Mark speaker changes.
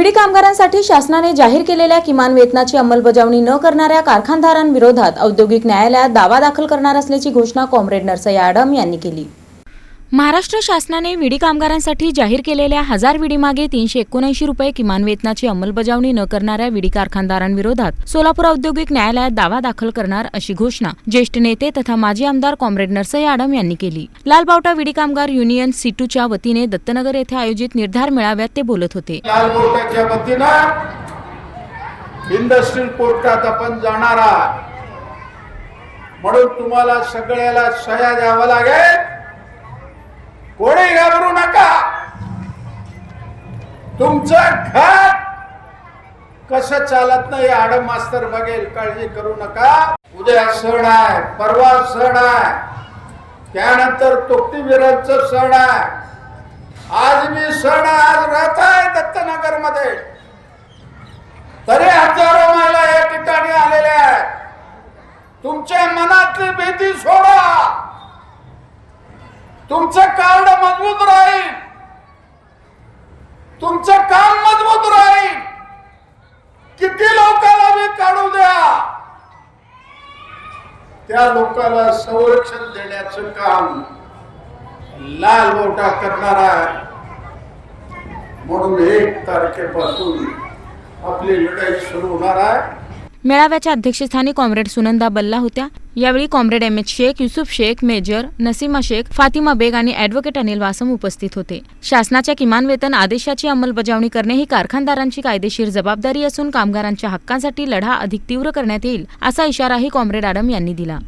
Speaker 1: विडी कामगारांसाठी शासनाने जाहीर केलेल्या किमान वेतनाची अंमलबजावणी न करणाऱ्या कारखानदारांविरोधात औद्योगिक न्यायालयात दावा दाखल करणार असल्याची घोषणा कॉम्रेड नरसई आडम यांनी केली। महाराष्ट्र शासनाने विडी कामगारांसाठी जाहीर केलेल्या 1000 विडीमागे 379 रुपये किमान वेतनाची अंमलबजावणी न करणाऱ्या विडी कारखानदारांविरोधात सोलापूर औद्योगिक न्यायालयात दावा दाखल करणार अशी घोषणा ज्येष्ठ नेते तथा माजी आमदार कॉम्रेड नरसई आडम यांनी केली। लालबावटा विडी कामगार युनियन सीटूच्या वतीने दत्तनगर येथे आयोजित निर्धार मेळाव्यात ते बोलत होते।
Speaker 2: लालबावटाच्या वतीने इंडस्ट्रियल कोर्टात आपण जाणार आहात, म्हणून तुम्हाला सगळ्याला सह्या द्यावा लागेल। कोणी घाबरू नका, तुमचं घर कसं चालत नाही आडम मास्तर बघेल, काळजी करू नका। उद्या सण आहे, परवा सण आहे, त्यानंतर तोक्तीवीरांचं सण आहे, आज मी सण आज राहत आहे दत्तनगर मध्ये, तरी हजारो महिला या ठिकाणी आलेल्या आहेत। तुमच्या मनातली भीती सोडा, तुमचं कार्ड मजबूत राहील, तुमचं काम मजबूत राहील। किती लोकांना मी काढू द्या, त्या लोकांना संरक्षण देण्याचं काम लालबावटा करणार आहे। म्हणून 1 तारखेपासून आपली लढाई सुरू होणार आहे।
Speaker 1: मेळाव्याच्या अध्यक्षस्थानी कॉम्रेड सुनंदा बल्ला होत्या। यावेळी comrade M H Shaikh, Yusuf Shaikh, major Naseema Shaikh, Fatima Beg आणि ॲडव्होकेट अनिल वासम उपस्थित होते। शासनाच्या किमान वेतन आदेशाची अंमलबजावणी करणे ही कारखानदारांची कायदेशीर जबाबदारी असून कामगारांच्या हक्कांसाठी लढा अधिक तीव्र करण्यात येईल असा इशाराही कॉम्रेड आडम यांनी दिला।